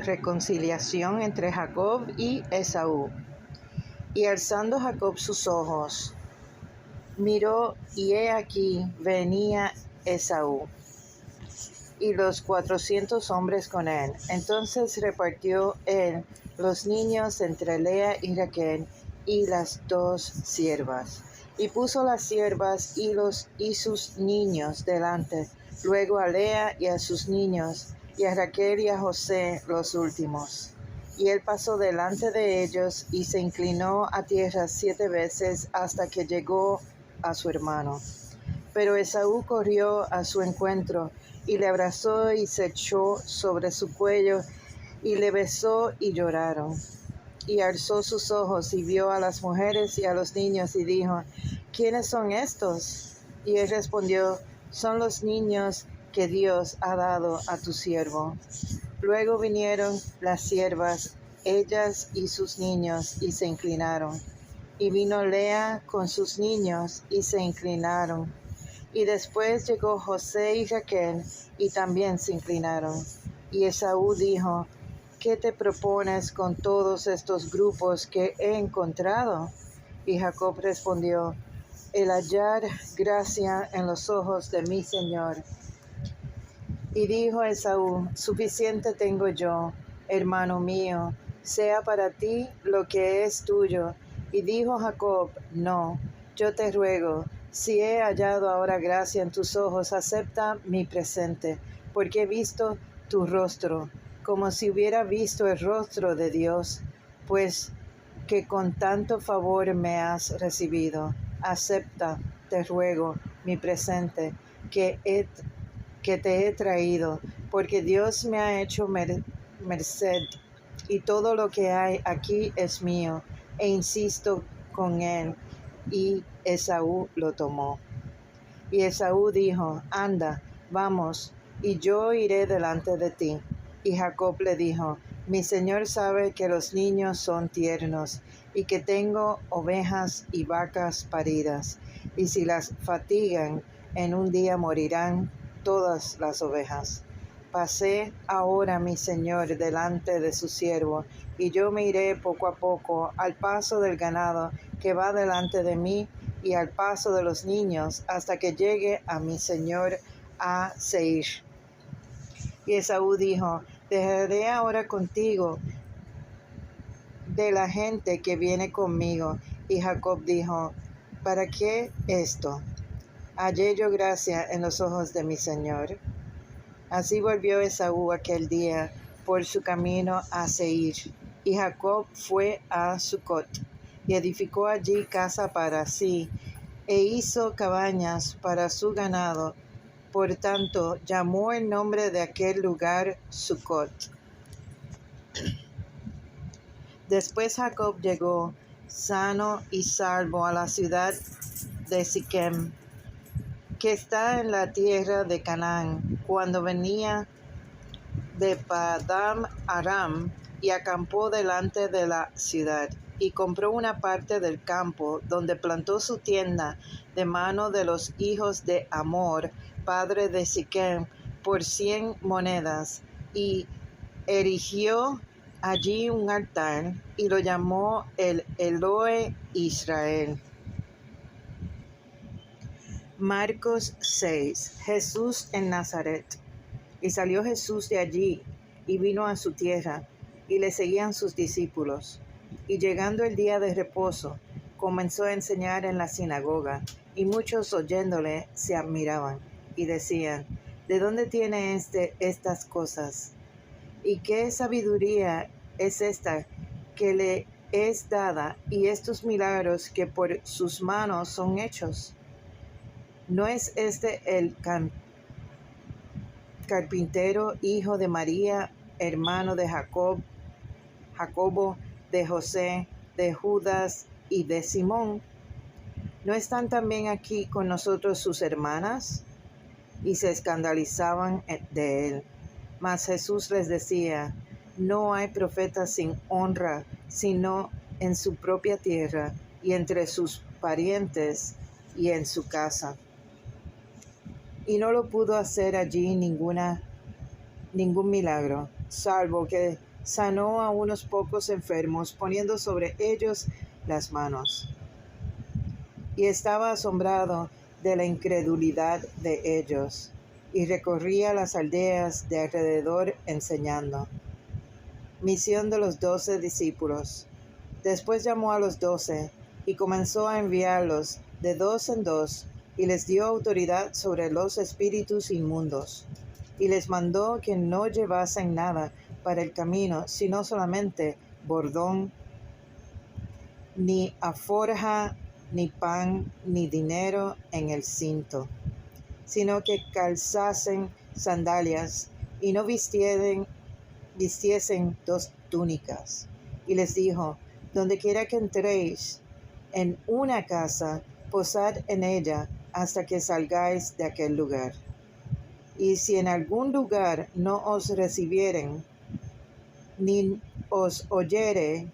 Reconciliación entre Jacob y Esaú. Y alzando Jacob sus ojos, miró, y he aquí venía Esaú, y los 400 hombres con él. Entonces repartió él los niños entre Lea y Raquel y las 2 siervas. Y puso las siervas y sus niños delante, luego a Lea y a sus niños, y a Raquel y a José los últimos. Y él pasó delante de ellos y se inclinó a tierra 7 veces hasta que llegó a su hermano. Pero Esaú corrió a su encuentro y le abrazó y se echó sobre su cuello y le besó y lloraron. Y alzó sus ojos y vio a las mujeres y a los niños y dijo: ¿Quiénes son estos? Y él respondió: son los niños que Dios ha dado a tu siervo. Luego vinieron las siervas, ellas y sus niños, y se inclinaron. Y vino Lea con sus niños, y se inclinaron. Y después llegó José y Raquel, y también se inclinaron. Y Esaú dijo: ¿qué te propones con todos estos grupos que he encontrado? Y Jacob respondió: el hallar gracia en los ojos de mi señor. Y dijo Esaú: suficiente tengo yo, hermano mío, sea para ti lo que es tuyo. Y dijo Jacob: no, yo te ruego, si he hallado ahora gracia en tus ojos, acepta mi presente, porque he visto tu rostro, como si hubiera visto el rostro de Dios, pues que con tanto favor me has recibido. Acepta, te ruego, mi presente, que te he traído, porque Dios me ha hecho merced, y todo lo que hay aquí es mío, e insisto con él. Y Esaú lo tomó. Y Esaú dijo: anda, vamos, y yo iré delante de ti. Y Jacob le dijo: mi señor sabe que los niños son tiernos, y que tengo ovejas y vacas paridas, y si las fatigan, en un día morirán todas las ovejas. Pasé ahora mi señor delante de su siervo, y yo me iré poco a poco al paso del ganado que va delante de mí, y al paso de los niños, hasta que llegue a mi señor a Seir. Y Esaú dijo: dejaré ahora contigo de la gente que viene conmigo. Y Jacob dijo: ¿para qué esto? Hallé yo gracia en los ojos de mi señor. Así volvió Esaú aquel día por su camino a Seir. Y Jacob fue a Sucot, y edificó allí casa para sí, e hizo cabañas para su ganado. Por tanto, llamó el nombre de aquel lugar Sucot. Después Jacob llegó sano y salvo a la ciudad de Siquem, que está en la tierra de Canaán, cuando venía de Padam Aram, y acampó delante de la ciudad, y compró una parte del campo, donde plantó su tienda, de mano de los hijos de Hamor, padre de Siquem, por 100 monedas, y erigió allí un altar, y lo llamó el Elohe Israel. Marcos 6. Jesús en Nazaret. Y salió Jesús de allí, y vino a su tierra, y le seguían sus discípulos. Y llegando el día de reposo, comenzó a enseñar en la sinagoga, y muchos oyéndole se admiraban, y decían: ¿de dónde tiene estas cosas? ¿Y qué sabiduría es esta que le es dada, y estos milagros que por sus manos son hechos? ¿No es este el carpintero, hijo de María, hermano de Jacobo, de José, de Judas y de Simón? ¿No están también aquí con nosotros sus hermanas? Y se escandalizaban de él. Mas Jesús les decía: no hay profeta sin honra, sino en su propia tierra, y entre sus parientes, y en su casa. Y no lo pudo hacer allí ningún milagro, salvo que sanó a unos pocos enfermos, poniendo sobre ellos las manos. Y estaba asombrado de la incredulidad de ellos, y recorría las aldeas de alrededor enseñando. Misión de los 12 discípulos. Después llamó a los 12 y comenzó a enviarlos de dos en dos, y les dio autoridad sobre los espíritus inmundos, y les mandó que no llevasen nada para el camino, sino solamente bordón, ni alforja, ni pan, ni dinero en el cinto, sino que calzasen sandalias, y no vistiesen 2 túnicas. Y les dijo: donde quiera que entréis en una casa, posad en ella hasta que salgáis de aquel lugar. Y si en algún lugar no os recibieren, ni os oyere,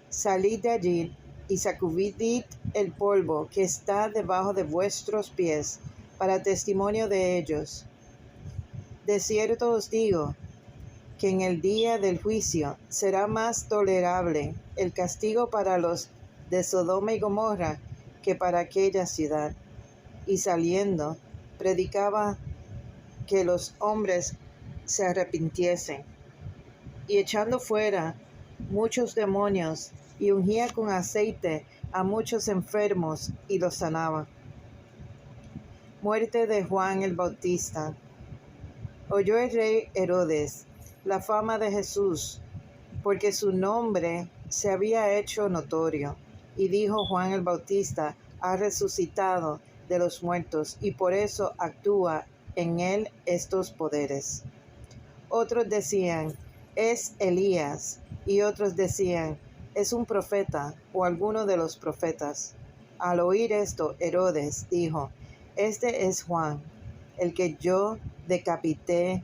salid de allí y sacudid el polvo que está debajo de vuestros pies, para testimonio de ellos. De cierto os digo, que en el día del juicio será más tolerable el castigo para los de Sodoma y Gomorra que para aquella ciudad. Y saliendo, predicaba que los hombres se arrepintiesen. Y echando fuera muchos demonios, y ungía con aceite a muchos enfermos, y los sanaba. Muerte de Juan el Bautista. Oyó el rey Herodes la fama de Jesús, porque su nombre se había hecho notorio, y dijo: Juan el Bautista ha resucitado de los muertos, y por eso actúa en él estos poderes. Otros decían: es Elías, y otros decían: es un profeta, o alguno de los profetas. Al oír esto, Herodes dijo: este es Juan, el que yo decapité,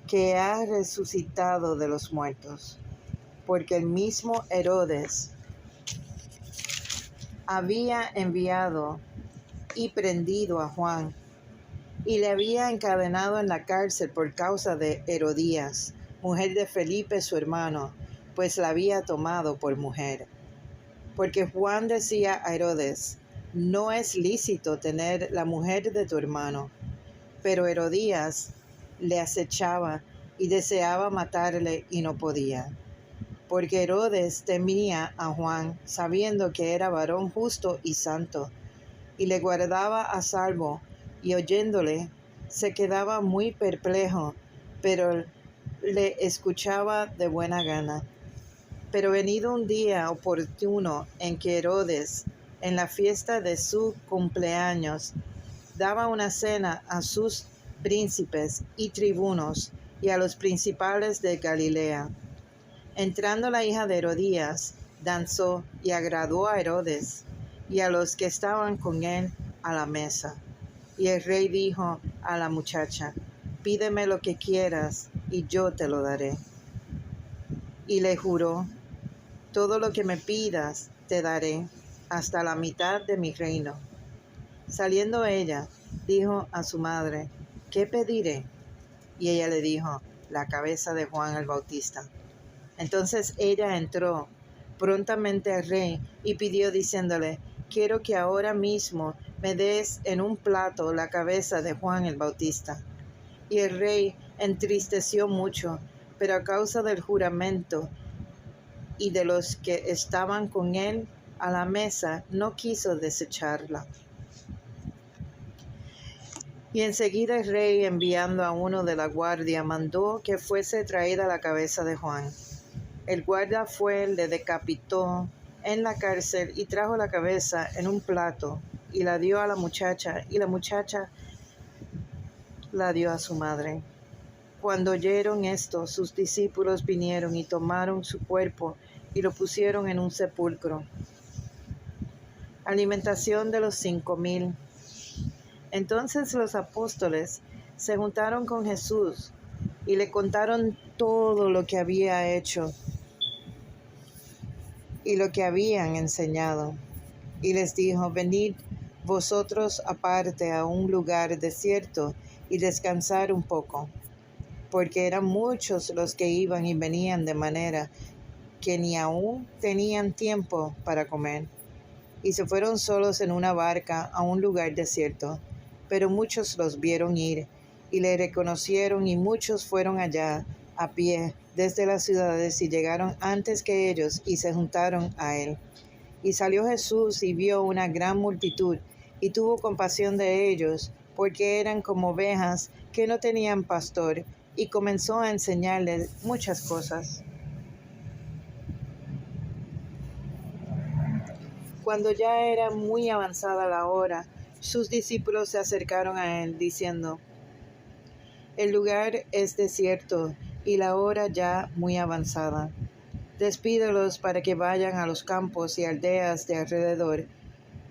que ha resucitado de los muertos. Porque el mismo Herodes había enviado y prendido a Juan, y le había encadenado en la cárcel por causa de Herodías, mujer de Felipe su hermano, pues la había tomado por mujer. Porque Juan decía a Herodes: no es lícito tener la mujer de tu hermano. Pero Herodías le acechaba y deseaba matarle, y no podía, porque Herodes temía a Juan, sabiendo que era varón justo y santo, y le guardaba a salvo, y oyéndole se quedaba muy perplejo, pero le escuchaba de buena gana. Pero venido un día oportuno en que Herodes, en la fiesta de su cumpleaños, daba una cena a sus príncipes y tribunos y a los principales de Galilea. Entrando la hija de Herodías, danzó y agradó a Herodes y a los que estaban con él a la mesa. Y el rey dijo a la muchacha: pídeme lo que quieras y yo te lo daré. Y le juró: todo lo que me pidas te daré, hasta la mitad de mi reino. Saliendo ella, dijo a su madre: ¿qué pediré? Y ella le dijo: la cabeza de Juan el Bautista. Entonces ella entró prontamente al rey y pidió, diciéndole: quiero que ahora mismo me des en un plato la cabeza de Juan el Bautista. Y el rey entristeció mucho, pero a causa del juramento y de los que estaban con él a la mesa, no quiso desecharla. Y enseguida el rey, enviando a uno de la guardia, mandó que fuese traída la cabeza de Juan. El guardia fue, le decapitó en la cárcel y trajo la cabeza en un plato y la dio a la muchacha, y la muchacha la dio a su madre. Cuando oyeron esto, sus discípulos vinieron y tomaron su cuerpo y lo pusieron en un sepulcro. Alimentación de los 5,000. Entonces los apóstoles se juntaron con Jesús y le contaron todo lo que había hecho y lo que habían enseñado. Y les dijo: venid vosotros aparte a un lugar desierto y descansar un poco. porque eran muchos los que iban y venían de manera que ni aún tenían tiempo para comer. Y se fueron solos en una barca a un lugar desierto. Pero muchos los vieron ir y le reconocieron, y muchos fueron allá a pie desde las ciudades y llegaron antes que ellos y se juntaron a él. Y salió Jesús y vio una gran multitud y tuvo compasión de ellos, porque eran como ovejas que no tenían pastor, y comenzó a enseñarles muchas cosas. Cuando ya era muy avanzada la hora, sus discípulos se acercaron a él, diciendo: El lugar es desierto y la hora ya muy avanzada. Despídelos para que vayan a los campos y aldeas de alrededor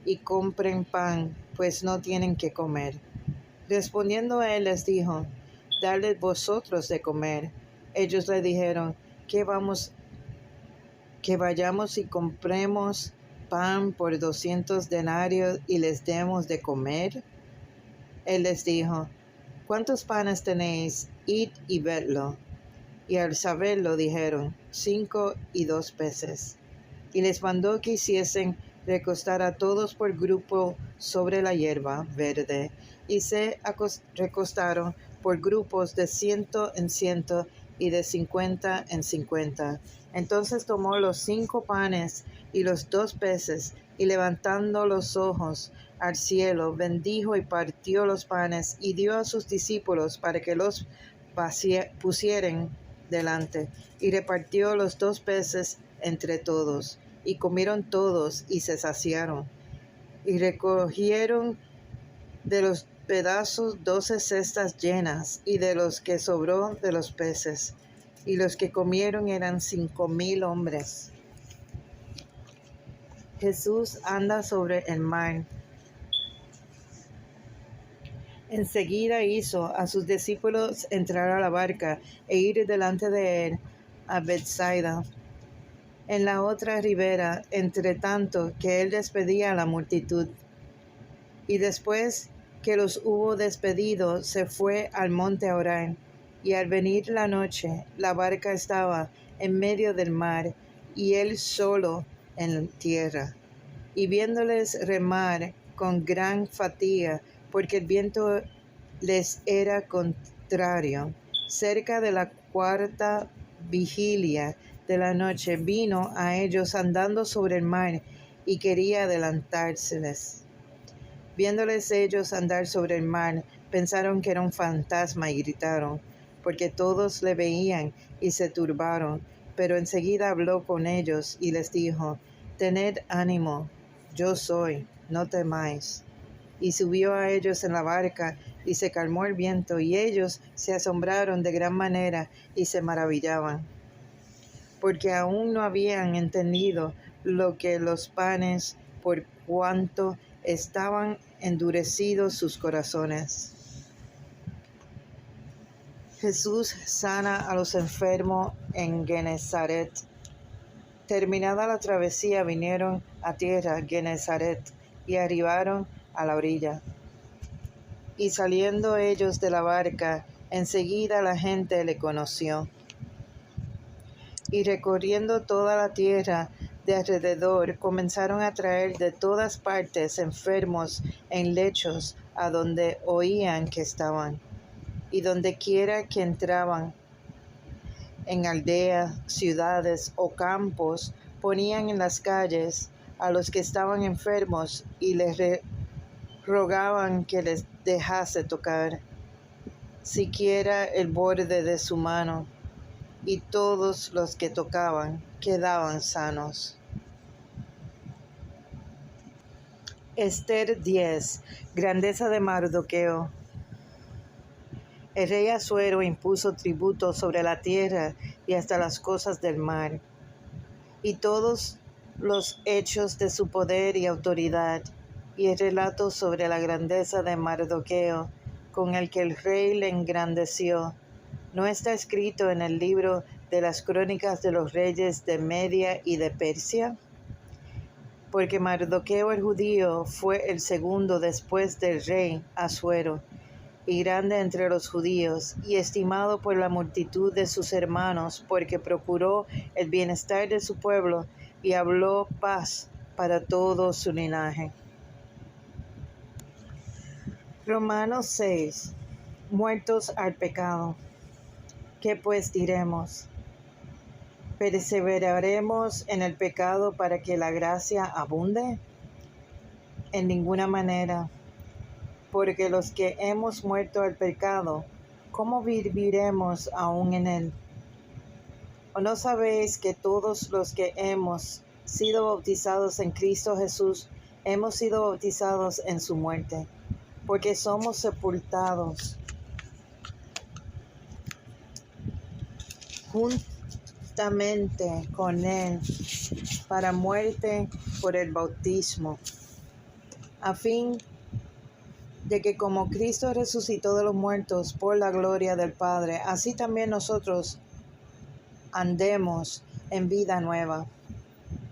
y compren pan, pues no tienen qué comer. Respondiendo él les dijo: Dadles vosotros de comer. Ellos le dijeron: que vayamos y compremos pan por 200 denarios y les demos de comer. Él les dijo: ¿Cuántos panes tenéis? Id y vedlo. Y al saberlo dijeron: 5 y 2 peces. Y les mandó que hiciesen recostar a todos por grupo sobre la hierba verde, y se recostaron por grupos de 100 en 100 y de 50 en 50. Entonces tomó los 5 panes y los 2 peces, y levantando los ojos al cielo, bendijo y partió los panes, y dio a sus discípulos para que los pusieran delante, y repartió los 2 peces entre todos, y comieron todos y se saciaron, y recogieron de los pedazos 12 cestas llenas, y de los que sobró de los peces, y los que comieron eran 5,000 hombres. Jesús anda sobre el mar. Enseguida hizo a sus discípulos entrar a la barca e ir delante de él a Bethsaida, en la otra ribera, entre tanto que él despedía a la multitud. Y después que los hubo despedido, se fue al monte a orar. Y al venir la noche, la barca estaba en medio del mar, y él solo en tierra. Y viéndoles remar con gran fatiga, porque el viento les era contrario, cerca de la 4ª vigilia de la noche, vino a ellos andando sobre el mar y quería adelantárseles. Viéndoles ellos andar sobre el mar, pensaron que era un fantasma y gritaron, porque todos le veían y se turbaron. Pero enseguida habló con ellos y les dijo: Tened ánimo, yo soy, no temáis. Y subió a ellos en la barca, y se calmó el viento, y ellos se asombraron de gran manera y se maravillaban, porque aún no habían entendido lo que los panes, por cuanto estaban endurecidos sus corazones. Jesús sana a los enfermos en Genezaret. Terminada la travesía, vinieron a tierra Genezaret y arribaron a la orilla. Y saliendo ellos de la barca, enseguida la gente le conoció. Y recorriendo toda la tierra de alrededor, comenzaron a traer de todas partes enfermos en lechos a donde oían que estaban. Y donde quiera que entraban, en aldeas, ciudades o campos, ponían en las calles a los que estaban enfermos y les rogaban que les dejase tocar siquiera el borde de su mano, y todos los que tocaban quedaban sanos. Ester 10. Grandeza de Mardoqueo. El rey Asuero impuso tributo sobre la tierra y hasta las cosas del mar, y todos los hechos de su poder y autoridad, y el relato sobre la grandeza de Mardoqueo, con el que el rey le engrandeció, ¿no está escrito en el libro de las crónicas de los reyes de Media y de Persia? Porque Mardoqueo el judío fue el segundo después del rey Asuero, y grande entre los judíos, y estimado por la multitud de sus hermanos, porque procuró el bienestar de su pueblo y habló paz para todo su linaje. Romanos 6. Muertos al pecado. ¿Qué pues diremos? ¿Perseveraremos en el pecado para que la gracia abunde? En ninguna manera, porque los que hemos muerto al pecado, ¿cómo viviremos aún en él? ¿O no sabéis que todos los que hemos sido bautizados en Cristo Jesús, hemos sido bautizados en su muerte? Porque somos sepultados juntamente con él para muerte por el bautismo, a fin de que como Cristo resucitó de los muertos por la gloria del Padre, así también nosotros andemos en vida nueva.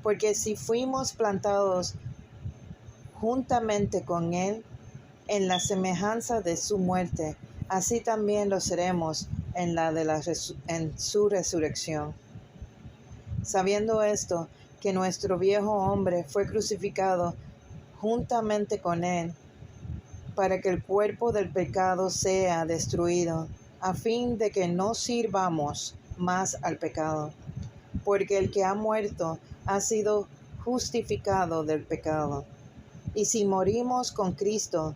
Porque si fuimos plantados juntamente con él en la semejanza de su muerte, así también lo seremos en su resurrección. Sabiendo esto, que nuestro viejo hombre fue crucificado juntamente con él, para que el cuerpo del pecado sea destruido, a fin de que no sirvamos más al pecado. Porque el que ha muerto ha sido justificado del pecado. Y si morimos con Cristo,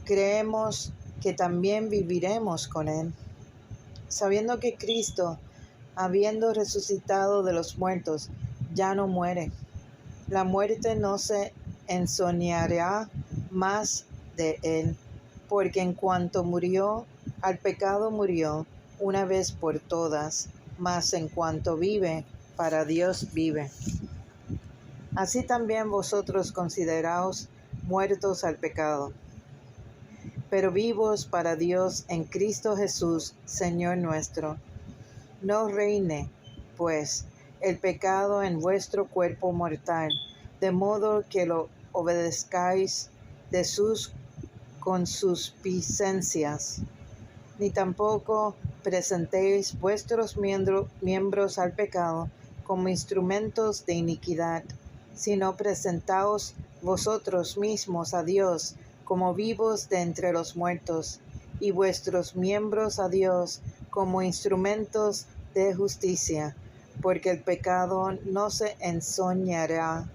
creemos que también viviremos con él, sabiendo que Cristo, habiendo resucitado de los muertos, ya no muere. La muerte no se enseñoreará más de él, porque en cuanto murió, al pecado murió una vez por todas, mas en cuanto vive, para Dios vive. Así también vosotros consideraos muertos al pecado, pero vivos para Dios en Cristo Jesús, Señor nuestro. No reine, pues, el pecado en vuestro cuerpo mortal, de modo que lo obedezcáis de sus concupiscencias, ni tampoco presentéis vuestros miembros al pecado como instrumentos de iniquidad, sino presentaos vosotros mismos a Dios como vivos de entre los muertos, y vuestros miembros a Dios como instrumentos de justicia, porque el pecado no se enseñoreará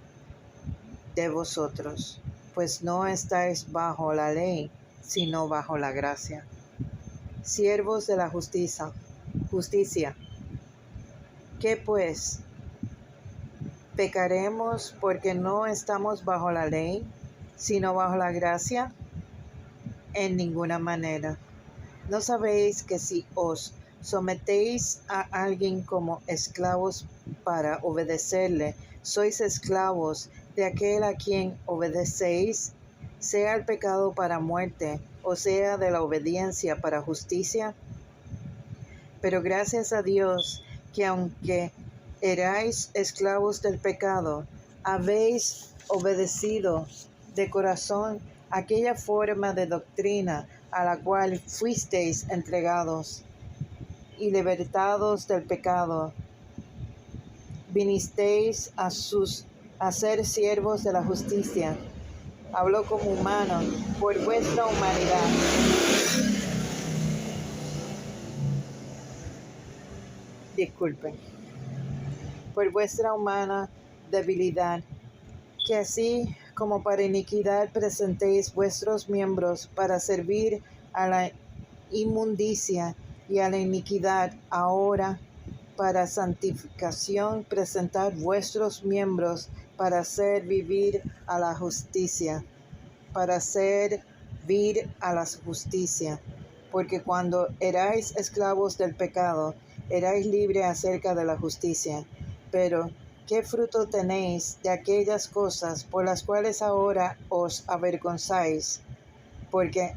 de vosotros, pues no estáis bajo la ley, sino bajo la gracia. Siervos de la justicia. ¿Qué pues? ¿Pecaremos porque no estamos bajo la ley, sino bajo la gracia? En ninguna manera. ¿No sabéis que si os sometéis a alguien como esclavos para obedecerle, sois esclavos de aquel a quien obedecéis, sea el pecado para muerte, o sea de la obediencia para justicia? Pero gracias a Dios que aunque erais esclavos del pecado, habéis obedecido de corazón aquella forma de doctrina a la cual fuisteis entregados, y libertados del pecado, vinisteis a ser siervos de la justicia. Hablo como humano por vuestra humanidad. Disculpen. Por vuestra humana debilidad, que así como para iniquidad presentéis vuestros miembros para servir a la inmundicia y a la iniquidad, ahora para santificación presentad vuestros miembros para servir a la justicia, porque cuando erais esclavos del pecado, erais libres acerca de la justicia. Pero ¿qué fruto tenéis de aquellas cosas por las cuales ahora os avergonzáis? Porque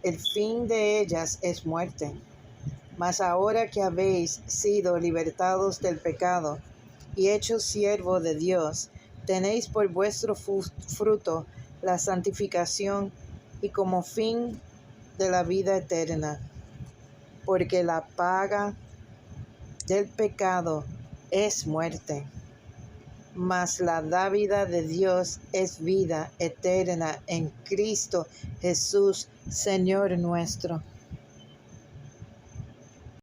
el fin de ellas es muerte. Mas ahora que habéis sido libertados del pecado y hechos siervos de Dios, tenéis por vuestro fruto la santificación, y como fin de la vida eterna, porque la paga del pecado es muerte, mas la dávida de Dios es vida eterna en Cristo Jesús, Señor nuestro.